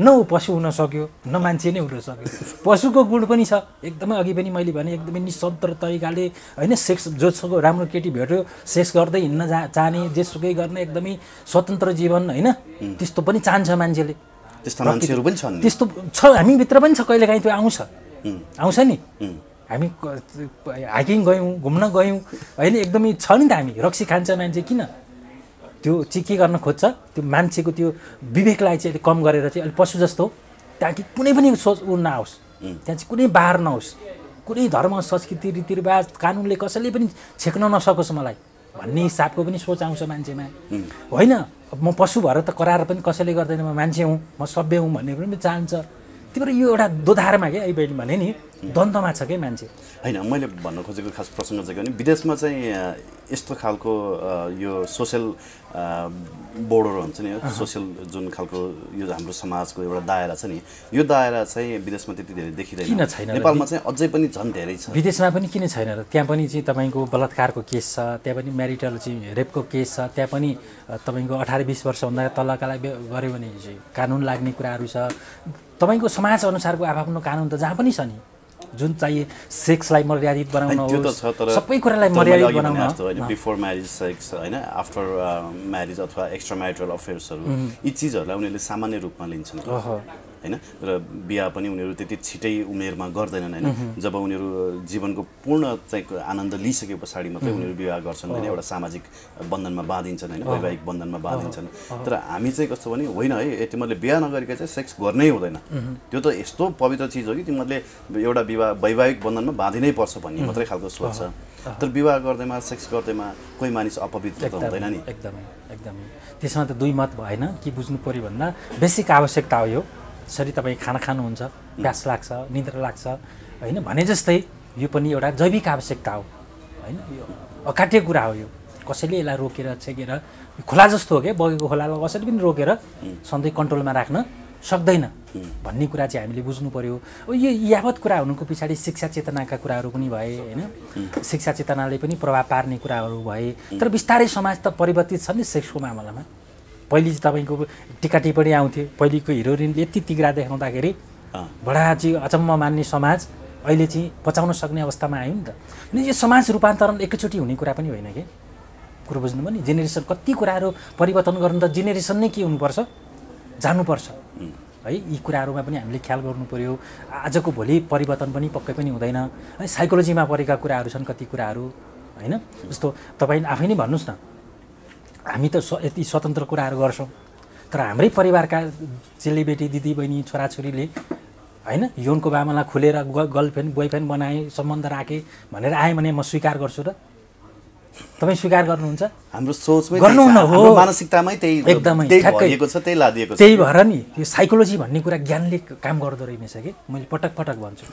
A: न ऊ पशु हुन सक्यो, न मान्छे नै हुन सक्यो। पशुको गुण पनि छ एकदमै। अघि पनि मैले भने एकदमै निस्वतन्त्र तरिकाले होइन, सेक्स जोसँग राम्रो केटी भेट्यो सेक्स गर्दै हिँड्न चाहने, जेसुकै गर्ने एकदमै स्वतन्त्र जीवन होइन, त्यस्तो पनि चाहन्छ मान्छेले।
B: त्यस्ता मान्छेहरू पनि छन्,
A: त्यस्तो छ हामीभित्र पनि छ। कहिलेकाहीँ त्यो आउँछ नि। हामी हाइकिङ गयौँ, घुम्न गयौँ होइन, एकदमै छ नि त। हामी रक्सी खान्छ मान्छे, किन त्यो चाहिँ के गर्न खोज्छ, त्यो मान्छेको त्यो विवेकलाई चाहिँ अलिक कम गरेर चाहिँ अलिक पशु जस्तो, ताकि कुनै पनि सोच ऊ नआओस्, त्यहाँ चाहिँ कुनै बाहर नहोस्, कुनै धर्म संस्कृति रीतिरिवाज कानुनले कसैले पनि छेक्न नसकोस् मलाई भन्ने हिसाबको पनि सोच आउँछ मान्छेमा। होइन म पशु भएर त करार पनि कसैले गर्दैन, म मान्छे हुँ, म सभ्य हुँ भन्ने पनि चाहन्छ। त्यही भएर यो एउटा दोधारमा क्या। अहिले मैले भने नि द्वन्द्वमा छ के मान्छे।
B: होइन, मैले भन्न खोजेको खास प्रसङ्ग चाहिँ भने विदेशमा चाहिँ यस्तो खालको यो सोसियल बोर्डर हुन्छ नि, सोसियल जुन खालको यो हाम्रो समाजको एउटा दायरा छ नि, यो दायरा चाहिँ विदेशमा त्यति धेरै देखिँदैन।
A: किन छैन?
B: नेपालमा चाहिँ अझै पनि झन् धेरै छ।
A: विदेशमा पनि किन छैन र? त्यहाँ पनि चाहिँ तपाईँको बलात्कारको केस छ, त्यहाँ पनि म्यारिटल चाहिँ रेपको केस छ, त्यहाँ पनि तपाईँको 18-20 वर्षभन्दा तलकालाई गऱ्यो भने चाहिँ कानुन लाग्ने कुराहरू छ। तपाईँको समाज अनुसारको आफ्नो कानुन त जहाँ पनि छ नि, जुन चाहिँ सेक्सलाई मर्यादित बनाउन होस्, सबै कुरालाई मर्यादित बनाउन,
B: बिफोर म्यारिज सेक्स होइन, आफ्टर म्यारिज अथवा एक्स्ट्रा म्यारिटल अफेयर्सहरू यी चिजहरूलाई उनीहरूले सामान्य रूपमा लिन्छन् होइन। र बिहा पनि उनीहरू त्यति छिटै उमेरमा गर्दैनन् होइन। जब उनीहरू जीवनको पूर्ण चाहिँ आनन्द लिइसके पछाडि मात्रै उनीहरू विवाह गर्छन् होइन, एउटा सामाजिक बन्धनमा बाँधिन्छन् होइन, वैवाहिक बन्धनमा बाँधिन्छन्। तर हामी चाहिँ कस्तो भने होइन है, तिमीहरूले बिहा नगरेका चाहिँ सेक्स गर्नै हुँदैन, त्यो त यस्तो पवित्र चिज हो कि तिमीहरूले एउटा वैवाहिक बन्धनमा बाँधिनै पर्छ भन्ने मात्रै खालको सोच छ। तर विवाह गर्दैमा सेक्स गर्दैमा कोही मानिस अपवित्र त हुँदैन नि।
A: एकदमै एकदमै। त्यसमा त दुई मत भएन कि बुझ्नु पऱ्यो भन्दा बेसिक आवश्यकता हो यो। यसरी तपाईँ खाना खानुहुन्छ, प्यास लाग्छ, निद्रा लाग्छ होइन, भने जस्तै यो पनि एउटा जैविक आवश्यकता हो होइन। यो अकाट्य कुरा हो। यो कसैले यसलाई रोकेर छेकेर, खोला जस्तो हो क्या, बगेको खोलालाई कसैले पनि रोकेर सधैँ कन्ट्रोलमा राख्न सक्दैन भन्ने कुरा चाहिँ हामीले बुझ्नु पर्यो। यो यावत कुरा हुनुको पछाडि शिक्षा चेतनाका कुराहरू पनि भए होइन, शिक्षा चेतनाले पनि प्रभाव पार्ने कुराहरू भए। तर बिस्तारै समाज त परिवर्तित छ नि सेक्सको मामलामा। पहिले चाहिँ तपाईँको टिका टिप्पणी आउँथ्यो, पहिलेको हिरोइनले यति तिग्रा देखाउँदाखेरि बडा चाहिँ अचम्म मान्ने समाज अहिले चाहिँ बचाउन सक्ने अवस्थामा आयो नि त। अनि यो समाज रूपान्तरण एकैचोटि हुने कुरा पनि होइन कि, कुरो बुझ्नुभयो नि। जेनेरेसन कति कुराहरू परिवर्तन गर्नु त जेनेरेसन नै के हुनुपर्छ, जानुपर्छ है। यी कुराहरूमा पनि हामीले ख्याल गर्नु पर्यो। आजको भोलि परिवर्तन पनि पक्कै पनि हुँदैन है। साइकोलोजीमा परेका कुराहरू छन् कति कुराहरू होइन। जस्तो तपाईँ आफै नै भन्नुहोस् न, हामी त यति स्वतन्त्र कुराहरू गर्छौँ, तर हाम्रै परिवारका चेलीबेटी दिदीबहिनी छोराछोरीले होइन यौनको मामला खुलेर गर्लफ्रेन्ड बोयफ्रेन्ड बनाए, सम्बन्ध राखेँ भनेर आएँ भने म स्वीकार गर्छु र? तपाईँ स्वीकार गर्नुहुन्छ?
B: हाम्रो सोचमै
A: गर्नुहुन्न हो,
B: मानसिकतामै त्यही
A: एकदमै
B: ठ्याक्कै छ, त्यही लादिएको छ।
A: त्यही भएर नि यो साइकोलोजी भन्ने कुरा ज्ञानले काम गर्दो रहेछ कि मैले पटक पटक भन्छु।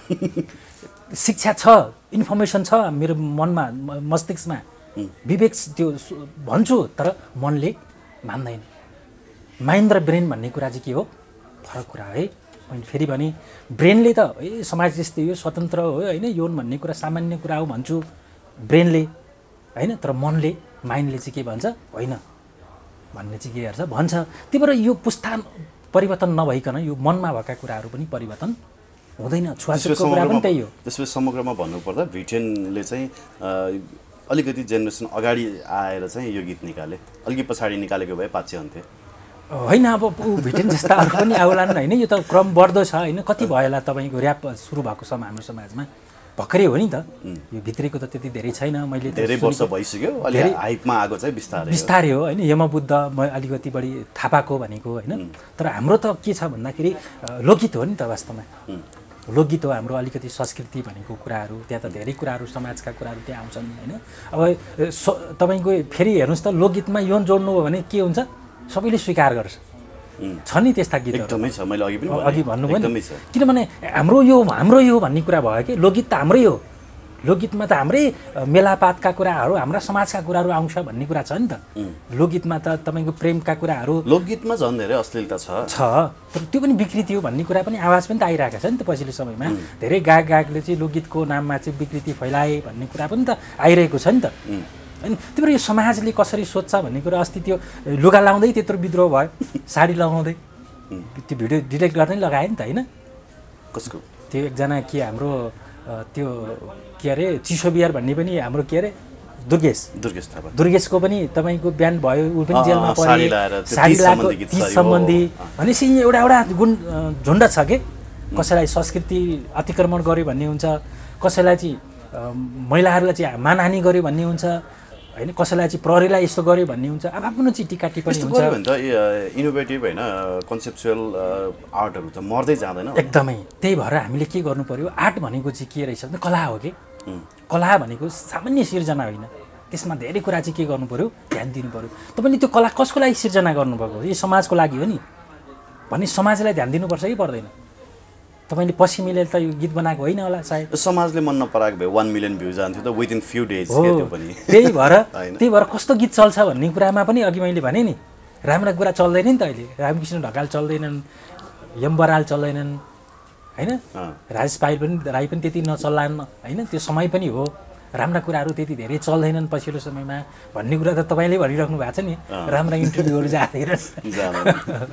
A: शिक्षा छ, इन्फर्मेसन छ मेरो मनमा, मस्तिष्कमा, विवेक त्यो भन्छु, तर मनले मान्दैन। माइन्ड र ब्रेन भन्ने कुरा चाहिँ के हो, फरक कुरा है। मैले फेरि भने ब्रेनले त समाज जस्तै हो, स्वतन्त्र हो होइन, यौन भन्ने कुरा सामान्य कुरा हो भन्छु ब्रेनले होइन, तर मनले माइन्डले चाहिँ के भन्छ, होइन भन्ने चाहिँ के गर्छ भन्छ। त्यही भएर यो पुस्ता परिवर्तन नभइकन यो मनमा भएका कुराहरू पनि परिवर्तन हुँदैन। छुवाछुतको कुरा पनि त्यही हो।
B: त्यसपछि समग्रमा भन्नुपर्दा भिटेनले चाहिँ अलिकति जेनेरेसन अगाडि आएर चाहिँ यो गीत निकाले, अलिकति पछाडि निकालेको भए पाच्य हुन्थ्यो
A: होइन। अब भिटेन जस्ता अरू पनि आउलान् होइन, यो त क्रम बढ्दो छ होइन। कति भयो होला तपाईँको ऱ्याप सुरु भएको छ हाम्रो समाजमा, भर्खरै हो नि त। यो भित्रीको त त्यति धेरै छैन, मैले
B: धेरै वर्ष भइसक्यो, अलि हाइपमा आएको चाहिँ
A: बिस्तारै हो होइन। यमबुद्ध म अलिकति बढी थाहा पाएको भनेको होइन। तर हाम्रो त के छ भन्दाखेरि लोकगीत हो नि त वास्तवमा, लोकगीत हो हाम्रो। अलिकति संस्कृति भनेको कुराहरू त्यहाँ त धेरै कुराहरू समाजका कुराहरू त्यहाँ आउँछन् होइन। अब तपाईँको फेरि हेर्नुहोस् त, लोकगीतमा यौन जोड्नु हो भने के हुन्छ, सबैले स्वीकार गर्छ। छ नि त्यस्ता गीतहरू,
B: एकदमै छ। मैले
A: अघि भन्नुभयो नि, किनभने हाम्रो यो भन्ने कुरा भयो कि लोकगीत त हाम्रै हो। लोकगीतमा त हाम्रै मेलापातका कुराहरू, हाम्रा समाजका कुराहरू आउँछ भन्ने कुरा छ नि त। लोकगीतमा त तपाईँको प्रेमका कुराहरू,
B: लोकगीतमा झन् धेरै अश्लीलता छ,
A: तर त्यो पनि विकृति हो भन्ने कुरा पनि आवाज पनि त आइरहेको छ नि त पछिल्लो समयमा। धेरै गायकले चाहिँ लोकगीतको नाममा चाहिँ विकृति फैलाए भन्ने कुरा पनि त आइरहेको छ नि त होइन। त्यही भएर यो समाजले कसरी सोध्छ भन्ने कुरा, अस्ति त्यो लुगा लाउँदै त्यत्रो विद्रोह भयो, साडी लगाउँदै त्यो भिडियो डिलिट गर्नै लगायो नि त होइन।
B: कसको? त्यो
A: एकजना के हाम्रो त्यो के अरे चिसो बिहार भन्ने पनि हाम्रो के अरे दुर्गेशको पनि तपाईँको बिहान भयो, ऊ पनि जेलमा पऱ्यो, साडी लगाएको, तीज सम्बन्धी भनेपछि एउटा गुण झुन्ड छ कि। कसैलाई संस्कृति अतिक्रमण गर्यो भन्ने हुन्छ, कसैलाई चाहिँ महिलाहरूलाई चाहिँ मानहानि गर्यो भन्ने हुन्छ होइन, कसैलाई चाहिँ प्रहरीलाई यस्तो गर्यो भन्ने हुन्छ। अब आफ्नो चाहिँ टिका टिप्पणी हुन्छ
B: भने त इनोभेटिभ होइन, कन्सेप्चुअल आर्टहरू त मर्दै जाँदैन
A: एकदमै। त्यही भएर हामीले के गर्नु पर्यो, आर्ट भनेको चाहिँ के रहेछ भने कला हो कि। कला भनेको सामान्य सिर्जना होइन, त्यसमा धेरै कुरा चाहिँ के गर्नु पर्यो, ध्यान दिनु पर्यो। तपाईँले त्यो कला कसको लागि सिर्जना गर्नुभएको, यो समाजको लागि हो नि भन्ने समाजलाई ध्यान दिनुपर्छ कि पर्दैन? तपाईँले पछि मिलेर त यो गीत बनाएको होइन होला सायद।
B: समाजले मन नपराएको भए 1 मिलियन भ्यू जान्थ्यो त विदिन फ्यु डेज
A: हो,
B: के त्यो पनि।
A: त्यही भएर कस्तो गीत चल्छ भन्ने कुरामा पनि अघि मैले भने नि राम्रा कुरा चल्दैन नि त अहिले। रामकृष्ण ढकाल चल्दैनन्, यम बराल चल्दैनन् होइन, राजेश राई पनि त्यति नचल्लान् होइन, त्यो समय पनि हो। राम्रा कुराहरू त्यति धेरै चल्दैनन् पछिल्लो समयमा भन्ने कुरा त तपाईँले भनिराख्नु भएको छ नि, राम्रा इन्टरभ्यूहरू जाँदैन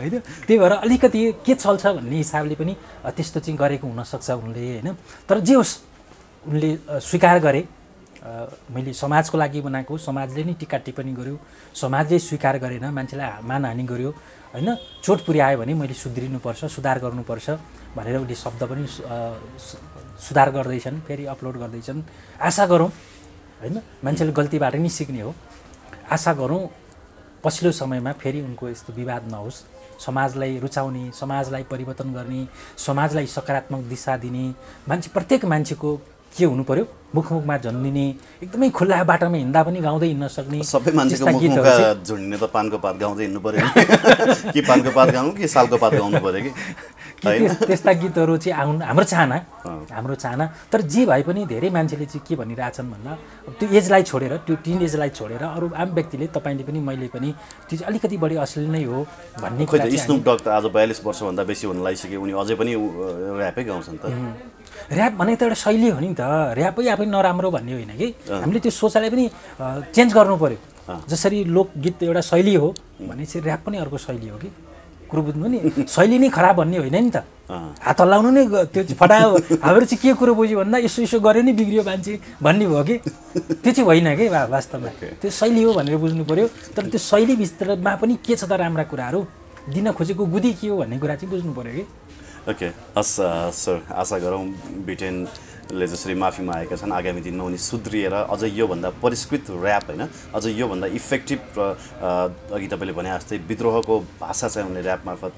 A: होइन। त्यही भएर अलिकति के चल्छ भन्ने हिसाबले पनि त्यस्तो चाहिँ गरेको हुनसक्छ उनले होइन। तर जे होस् उनले स्वीकार गरे, मैले समाजको लागि बनाएको, समाजले नै टिका टिप्पणी गर्यो, समाजले स्वीकार गरेन, मान्छेलाई मानहानि गर्यो होइन, चोट पुर्यायो भने मैले सुध्रिनुपर्छ, सुधार गर्नुपर्छ भनेर उसले शब्द पनि सुधार गर्दैछन्, फेरि अपलोड गर्दैछन्। आशा गरौँ होइन, मान्छेले गल्तीबाट नै सिक्ने हो। आशा गरौँ पछिल्लो समयमा फेरि उनको यस्तो विवाद नहोस्, समाजलाई रुचाउने, समाजलाई परिवर्तन गर्ने, समाजलाई सकारात्मक दिशा दिने, प्रत्येक मान्छेको के हुनु पर्यो, मुखमुखमा झन्डिने, एकदमै खुल्ला बाटोमा हिँड्दा पनि गाउँदै हिँड्न सक्ने
B: सबै मान्छेको मुखमुखमा झुन्डिने त पानको पात गाउँदै हिँड्नु पर्यो कि पानको पात गाउँ कि सालको पात गाउनु पर्यो कि
A: त्यस्ता गीतहरू चाहिँ हाम्रो चाहना। तर जे भए पनि धेरै मान्छेले चाहिँ के भनिरहेछन् भन्दा त्यो एजलाई छोडेर, त्यो टिन एजलाई छोडेर अरू आम व्यक्तिले, तपाईँले पनि मैले पनि त्यो चाहिँ अलिकति बढी अश्लील नै हो भन्ने कुरा।
B: स्नुप डग त आज 42 वर्षभन्दा बेसी हुन लागिसक्यो, उनी अझै पनि ऱ्यापै गाउँछन् त।
A: ऱ्याप भनेको त एउटा शैली हो नि त, ऱ्यापै आफै नराम्रो भन्ने होइन कि। हामीले त्यो सोचलाई पनि चेन्ज गर्नु पर्यो। जसरी लोकगीत एउटा शैली हो भनेपछि ऱ्याप पनि अर्को शैली हो कि। कुरो बुझ्नु नि, शैली नै खराब भन्ने होइन नि त। हात हल्लाउनु नै त्यो फटायो, हाम्रो चाहिँ के कुरो बुझ्यो भन्दा यसो यसो गऱ्यो नि बिग्रियो मान्छे भन्ने भयो कि। त्यो चाहिँ होइन कि वास्तवमा, त्यो शैली हो भनेर बुझ्नु पर्यो। तर त्यो शैलीभित्रमा पनि के छ त राम्रा कुराहरू, दिन खोजेको गुदी के हो भन्ने कुरा चाहिँ बुझ्नु पर्यो कि।
B: ओके, हस् सर, आशा गरौँ बिटेनले जसरी माफी मागेका छन् आगामी दिनमा उनी सुध्रिएर अझ योभन्दा परिष्कृत ऱ्याप होइन, अझ योभन्दा इफेक्टिभ अघि तपाईँले भने जस्तै विद्रोहको भाषा चाहिँ उनले ऱ्याप मार्फत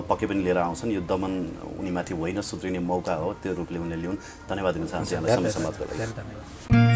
B: पक्कै पनि लिएर आउँछन्। यो दमन उनीमाथि होइन, सुध्रिने मौका हो, त्यो रूपले उनले लिउन्। धन्यवाद दिन चाहन्छु यहाँलाई समय समाजको लागि।